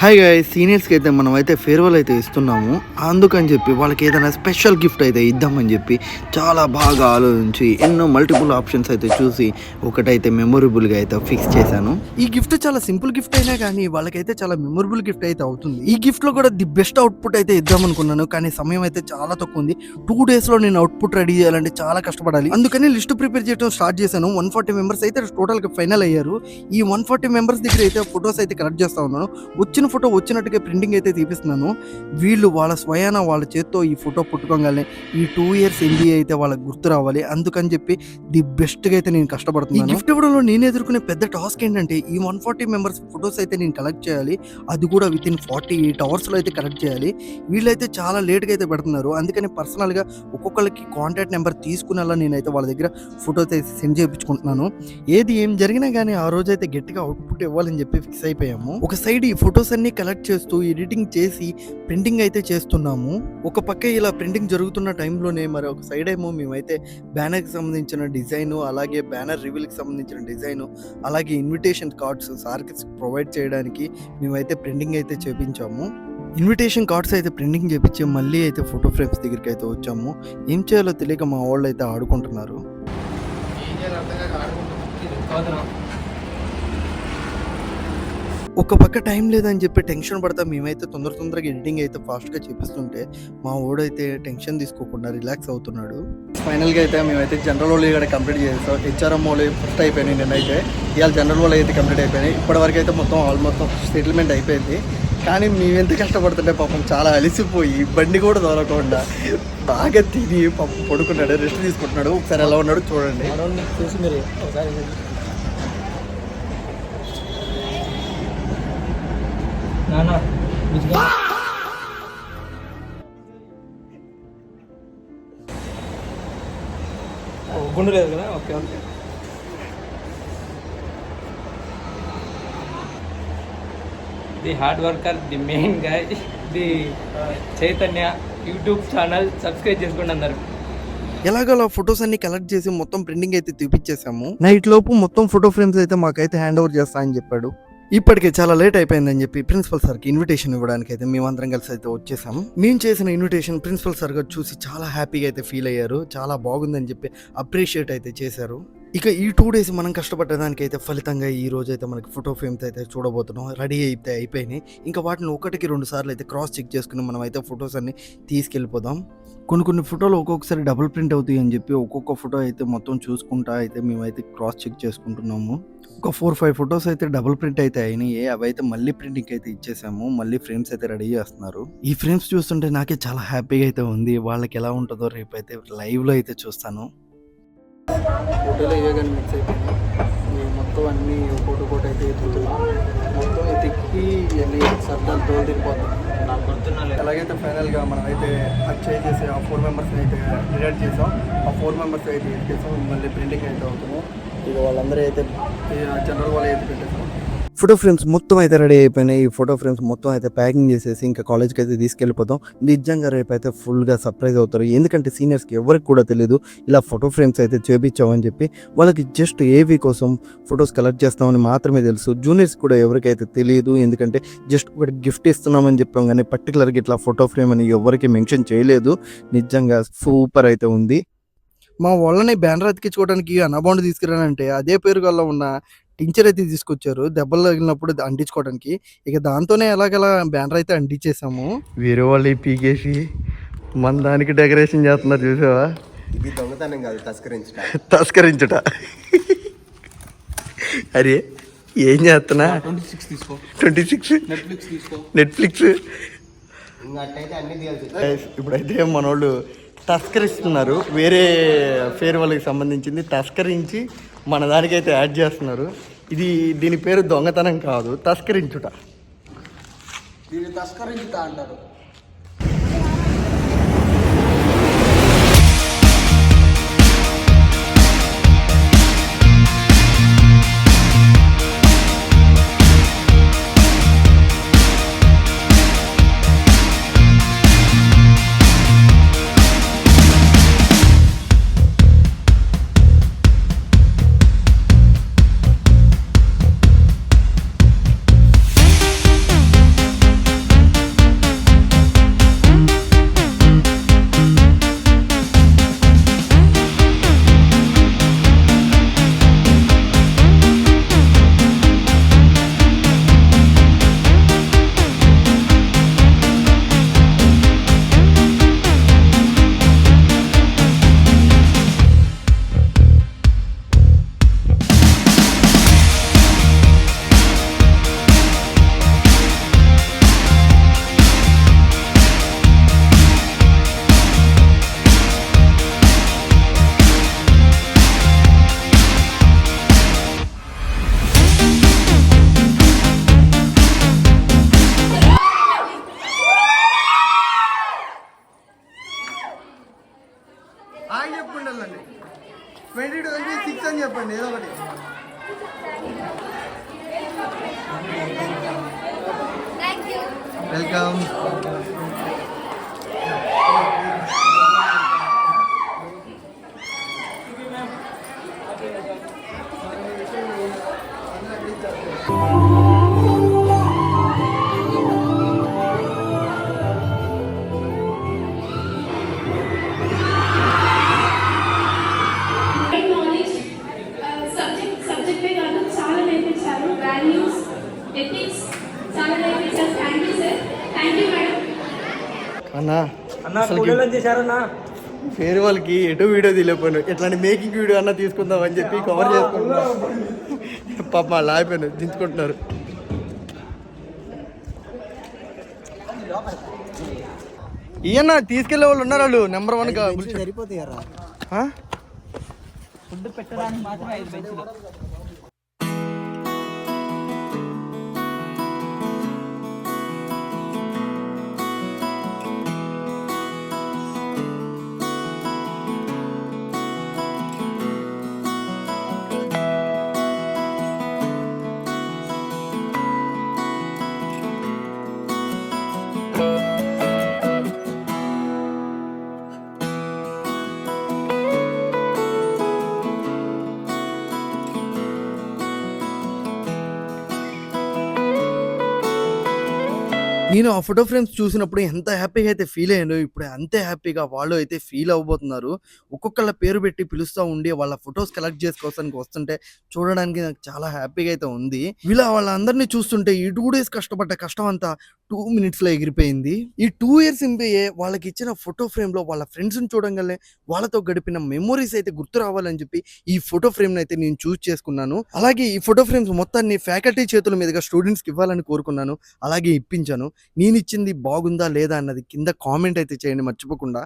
Hi guys, సీనియర్స్కి అయితే మనం అయితే ఫేర్వెల్ అయితే ఇస్తున్నాము. అందుకని చెప్పి వాళ్ళకి ఏదైనా స్పెషల్ గిఫ్ట్ అయితే ఇద్దామని చెప్పి చాలా బాగా ఆలోచించి ఎన్నో మల్టిపుల్ ఆప్షన్స్ అయితే చూసి ఒకటైతే మెమొరబుల్గా అయితే ఫిక్స్ చేశాను. ఈ గిఫ్ట్ చాలా సింపుల్ గిఫ్ట్ అయినా కానీ వాళ్ళకైతే చాలా మెమొరబుల్ గిఫ్ట్ అయితే అవుతుంది. ఈ గిఫ్ట్లో కూడా ది బెస్ట్ అవుట్పుట్ అయితే ఇద్దాం అనుకున్నాను, కానీ సమయం అయితే చాలా తక్కువ ఉంది. 2 daysలో నేను అవుట్పుట్ రెడీ చేయాలంటే చాలా కష్టపడాలి. అందుకని లిస్ట్ ప్రిపేర్ చేయడం స్టార్ట్ చేశాను. 140 మెంబర్స్ అయితే టోటల్గా ఫైనల్ అయ్యారు. ఈ 140 మెంబర్స్ దగ్గర అయితే ఫొటోస్ అయితే కలెక్ట్ చేస్తా ఉన్నాను. వచ్చిన ఫోటో వచ్చినట్టుగా ప్రింటింగ్ అయితే తీపిస్తున్నాను. వీళ్ళు వాళ్ళ స్వయాన వాళ్ళ చేత్తో ఈ ఫోటో పుట్టుకోగానే ఈ 2 years MBA అయితే వాళ్ళకి గుర్తు రావాలి. అందుకని చెప్పి ది బెస్ట్గా అయితే నేను కష్టపడుతున్నాను. ఈ గిఫ్ట్ ఇవ్వడంలో నేను ఎదుర్కొనే పెద్ద టాస్క్ ఏంటంటే ఈ 140 మెంబర్స్ ఫొటోస్ అయితే నేను కలెక్ట్ చేయాలి. అది కూడా వితిన్ 48 hours అయితే కలెక్ట్ చేయాలి. వీళ్ళైతే చాలా లేట్గా అయితే పెడుతున్నారు. అందుకని పర్సనల్గా ఒక్కొక్కరికి కాంటాక్ట్ నెంబర్ తీసుకునేలా నేనైతే వాళ్ళ దగ్గర ఫొటోస్ అయితే సెండ్ చేయించుకుంటున్నాను. ఏం జరిగినా కానీ ఆ రోజు అయితే గట్టిగా అవుట్పుట్ ఇవ్వాలని చెప్పి ఫిక్స్ అయిపోయాము. ఒక సైడ్ ఈ ఫొటోస్ అన్ని కలెక్ట్ చేస్తూ ఎడిటింగ్ చేసి ప్రింటింగ్ అయితే చేస్తున్నాము. ఒక పక్క ఇలా ప్రింటింగ్ జరుగుతున్న టైంలోనే మరి ఒక సైడ్ ఏమో మేమైతే బ్యానర్కి సంబంధించిన డిజైన్, అలాగే బ్యానర్ రివీల్కి సంబంధించిన డిజైన్, అలాగే ఇన్విటేషన్ కార్డ్స్ సార్కి ప్రొవైడ్ చేయడానికి మేమైతే ప్రింటింగ్ అయితే చేపించాము. ఇన్విటేషన్ కార్డ్స్ అయితే ప్రింటింగ్ చేపించి మళ్ళీ అయితే ఫోటో ఫ్రేమ్స్ దగ్గరికి అయితే వచ్చాము. ఏం చేయాలో తెలియక మా వాళ్ళు అయితే ఆడుకుంటున్నారు. ఒక పక్క టైం లేదని చెప్పి టెన్షన్ పడతా మేమైతే తొందరగా ఎడిటింగ్ అయితే ఫాస్ట్గా చేపిస్తుంటే మా వాడైతే టెన్షన్ తీసుకోకుండా రిలాక్స్ అవుతున్నాడు. ఫైనల్గా అయితే మేమైతే జనరల్ వాళ్ళు ఇక్కడ కంప్లీట్ చేస్తాం. HRM వాళ్ళు ఫస్ట్ అయిపోయినాయి. నేనైతే ఇవాళ జనరల్ వాళ్ళు అయితే కంప్లీట్ అయిపోయినాయి. ఇప్పటివరకు అయితే మొత్తం ఆల్మోస్ట్ సెటిల్మెంట్ అయిపోయింది. కానీ మేమెంత కష్టపడుతుంటే పాపం చాలా అలిసిపోయి బండి కూడా దొరకకుండా బాగా తిని పాపం పడుకున్నాడు, రెస్ట్ తీసుకుంటున్నాడు. ఒకసారి ఎలా ఉన్నాడు చూడండి. గుండు లేదు కదా. Okay okay. The hard worker, the main guy, the Chaitanya YouTube channel subscribe చేసుకోండి అందరు. ఎలాగోలా ఫొటోస్ అన్ని కలెక్ట్ చేసి మొత్తం ప్రింటింగ్ అయితే తీపిచ్చేసాము. నైట్ లోపు మొత్తం ఫోటో ఫ్రేమ్స్ అయితే మాకైతే హ్యాండ్ ఓవర్ చేస్తా అని చెప్పాడు. ఇప్పటికే చాలా లేట్ అయిపోయిందని చెప్పి ప్రిన్సిపల్ సార్కి ఇన్విటేషన్ ఇవ్వడానికి అయితే మేమందరం కలిసి అయితే వచ్చేసాము. మేము చేసిన ఇన్విటేషన్ ప్రిన్సిపల్ సార్ గారు చూసి చాలా హ్యాపీగా అయితే ఫీల్ అయ్యారు. చాలా బాగుందని చెప్పి అప్రిషియేట్ అయితే చేశారు. ఇక ఈ 2 days మనం కష్టపడ్డదానికి అయితే ఫలితంగా ఈ రోజు అయితే మనకి ఫోటో ఫ్రేమ్స్ అయితే చూడబోతున్నాం. రెడీ అయితే అయిపోయినాయి. ఇంకా వాటిని 1-2 సార్లు అయితే క్రాస్ చెక్ చేసుకుని మనం అయితే ఫొటోస్ అన్ని తీసుకెళ్ళిపోదాం. కొన్ని ఫోటోలు ఒక్కొక్కసారి డబుల్ ప్రింట్ అవుతాయి అని చెప్పి ఒక్కొక్క ఫోటో అయితే మొత్తం చూసుకుంటా అయితే మేమైతే క్రాస్ చెక్ చేసుకుంటున్నాము. ఒక 4-5 ఫొటోస్ అయితే డబుల్ ప్రింట్ అయితే అయినాయి. అవి అయితే మళ్ళీ ప్రింటింగ్ అయితే ఇచ్చేసాము. మళ్ళీ ఫ్రేమ్స్ అయితే రెడీ చేస్తున్నారు. ఈ ఫ్రేమ్స్ చూస్తుంటే నాకే చాలా హ్యాపీగా అయితే ఉంది. వాళ్ళకి ఎలా ఉంటుందో రేపు అయితే లైవ్లో అయితే చూస్తాను. ఫోటోలో ఇవేగానే మిక్స్ అయిపోయింది. మొత్తం అన్నీ ఒకటి అయితే ఎత్తుతున్నాం. మొత్తం ఎత్తికి ఇవన్నీ సర్దాలు తోలు తిరిగిపోతాం. ఎలాగైతే ఫైనల్గా మనం అయితే అచ్చే చేసి ఆ 4 మెంబర్స్ని అయితే డిలీట్ చేసాం. ఆ 4 మెంబర్స్ అయితే ఎక్కేసాం. మళ్ళీ ప్రింటింగ్ అయితే అవుతాము. ఇక వాళ్ళందరూ అయితే జనరల్ వాళ్ళు అయితే పెట్టేసాం. ఫోటో ఫ్రేమ్స్ మొత్తం అయితే రెడీ అయిపోయినాయి. ఈ ఫోటో ఫ్రేమ్స్ మొత్తం అయితే ప్యాకింగ్ చేసేసి ఇంకా కాలేజ్కి అయితే తీసుకెళ్ళిపోతాం. నిజంగా రేపు అయితే ఫుల్గా సర్ప్రైజ్ అవుతారు. ఎందుకంటే సీనియర్స్కి ఎవరికి కూడా తెలియదు ఇలా ఫోటో ఫ్రేమ్స్ అయితే చేపించామని చెప్పి. వాళ్ళకి జస్ట్ ఏవీ కోసం ఫొటోస్ కలెక్ట్ చేస్తామని మాత్రమే తెలుసు. జూనియర్స్ కూడా ఎవరికైతే తెలియదు. ఎందుకంటే జస్ట్ ఒకటి గిఫ్ట్ ఇస్తున్నామని చెప్పాం కానీ పర్టికులర్గా ఇట్లా ఫోటో ఫ్రేమ్ అని ఎవరికి మెన్షన్ చేయలేదు. నిజంగా సూపర్ అయితే ఉంది. మా వాళ్ళని బ్యానర్ అతికించుకోవడానికి అనాబౌండ్ తీసుకురానంటే అదే పేరు వల్ల ఉన్న టించర్ అయితే తీసుకొచ్చారు దెబ్బలు తగిలినప్పుడు అంటించుకోవడానికి. ఇక దాంతోనే ఎలాగలా బ్యానర్ అయితే అంటించేసాము. వేరే వాళ్ళు పీకేసి మన దానికి డెకరేషన్ చేస్తున్నారు చూసావా. ఇది దొంగతనం కాదు, తస్కరించుట. అరే ఏం చేస్తున్నా? 26 నెట్ఫ్లిక్స్. ఇప్పుడైతే మన వాళ్ళు తస్కరిస్తున్నారు. వేరే ఫేర్ వాళ్ళకి సంబంధించింది తస్కరించి మన దానికైతే యాడ్ చేస్తున్నారు. దీని పేరు దొంగతనం కాదు, తస్కరించుట. దీన్ని తస్కరించుట అంటారు. తీసుకోండి ఏదో ఒకటి. వెల్కమ్. సబ్జెక్ట్ కాదు చాలా నేర్పించారు. వాల్యూస్, ఎథిక్స్ చాలా నేర్పించారు. Thank you sir. Thank you madam. అన్న ఫేర్ వాళ్ళకి ఎటు వీడియో తీయలేకపోయాను, ఇట్లాంటి మేకింగ్ వీడియో అన్న తీసుకుందాం అని చెప్పి కవర్ చేసుకుంటున్నాను. పాప వాళ్ళు ఆగిపోయాను, దించుకుంటున్నారు. ఈయన తీసుకెళ్లే వాళ్ళు ఉన్నారు, వాళ్ళు నెంబర్ 1 గా సరిపోతాయారా? ఫుడ్ పెట్టడానికి మాత్రమే 5 బెంచ్లు. నేను ఆ ఫోటో ఫ్రేమ్స్ చూసినప్పుడు ఎంత హ్యాపీగా అయితే ఫీల్ అయ్యాను, ఇప్పుడు అంతే హ్యాపీగా వాళ్ళు అయితే ఫీల్ అవ్వబోతున్నారు. ఒక్కొక్కళ్ళ పేరు పెట్టి పిలుస్తూ ఉండి వాళ్ళ ఫొటోస్ కలెక్ట్ చేసుకోవడానికి వస్తుంటే చూడడానికి నాకు చాలా హ్యాపీగా అయితే ఉంది. వాళ్ళందరినీ చూస్తుంటే ఈ 2 days కష్టపడ్డ కష్టం అంతా 2 minutes లో ఎగిరిపోయింది. ఈ 2 years ఎంబీఏ వాళ్ళకి ఇచ్చిన ఫోటో ఫ్రేమ్ లో వాళ్ళ ఫ్రెండ్స్ని చూడంగానే వాళ్ళతో గడిపిన మెమొరీస్ అయితే గుర్తు రావాలని చెప్పి ఈ ఫోటో ఫ్రేమ్ అయితే నేను చూస్ చేసుకున్నాను. అలాగే ఈ ఫోటో ఫ్రేమ్స్ మొత్తాన్ని ఫ్యాకల్టీ చేతుల మీదుగా స్టూడెంట్స్కి ఇవ్వాలని కోరుకున్నాను. అలాగే ఇప్పించాను. నేను ఇచ్చింది బాగుందా లేదా అన్నది కింద కామెంట్ అయితే చేయండి మర్చిపోకుండా.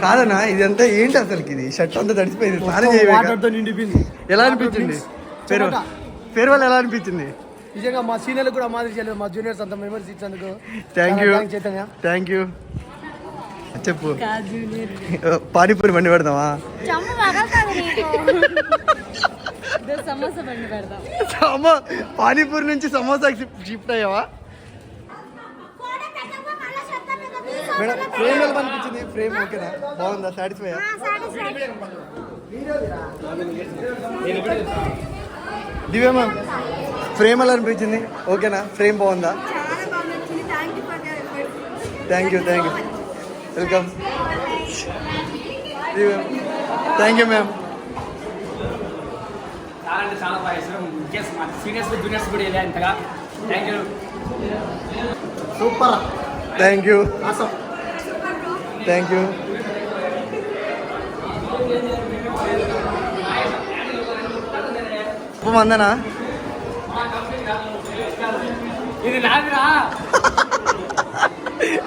కాదన్నా ఇదంతా ఏంటి అసలుకి? ఇది షర్ట్ అంతా తడిసిపోయింది, స్నానం చేయబోతుంది. ఎలా అనిపించింది ఫేర్వెల్? ఎలా అనిపించింది? నిజంగా మా సీనియర్లు కూడా మాదిరి చేయలేదు, మా జూనియర్స్ అంత మెమరీస్ ఇచ్చినందుకు thank you Chaitanya. Thank you. చెప్పు, పానీపూరి బండి పెడదామా? పానీపూరి నుంచి సమోసాకి షిఫ్ట్ అయ్యావా? మేడం ఫ్రేమ్ ఎలా అనిపించింది? ఫ్రేమ్ ఓకేనా, బాగుందా, సాటిస్ఫై? దివ్య మ్యామ్ ఫ్రేమ్ ఎలా అనిపించింది? ఓకేనా, ఫ్రేమ్ బాగుందా? Thank you welcome. Thank you ma'am. చాలా బాగా సీనియర్స్ జూనియర్స్ కూడా వెళ్ళా ఇంతగా. Thank you. Super. Thank you. Thank you. Vandana ఇది నాదిరా.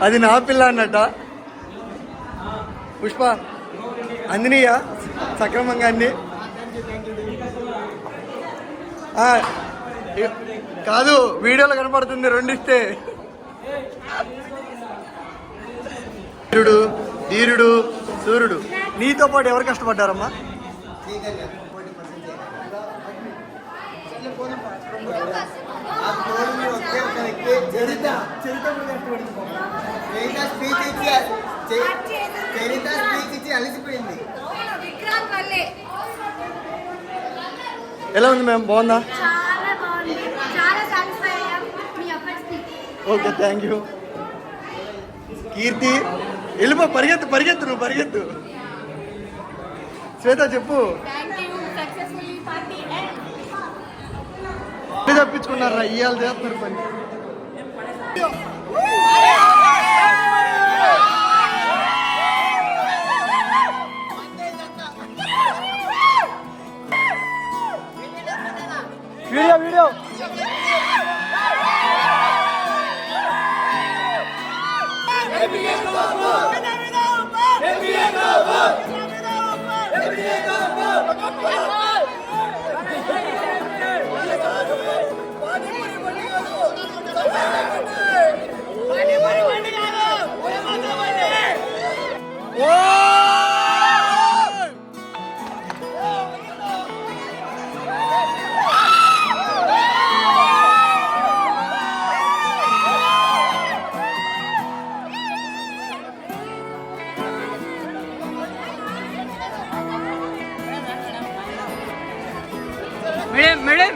అది నా పిల్ల అన్నట్ట. పుష్ప అందినయ్యా సక్రమంగా అన్ని. కాదు వీడియోలో కనపడుతుంది రెండిస్తే. ధీరుడు ధీరుడు సూర్యుడు నీతో పాటు ఎవరు కష్టపడ్డారమ్మా? ఎలా ఉంది మ్యామ్? బాగుందా? చాలా బాగుంది, చాలా సాటిస్ఫై అయ్యాం మీ ఎఫర్ట్స్ కి. Okay thank you. కీర్తి వెళ్ళిపో, పరిగెత్తు పరిగెత్తు, నువ్వు పరిగెత్తు. శ్వేత చెప్పు. Thank you, successfully party end. తప్పించుకున్నారా ఇవాళ చేస్తున్నారు పని. Video video madam madam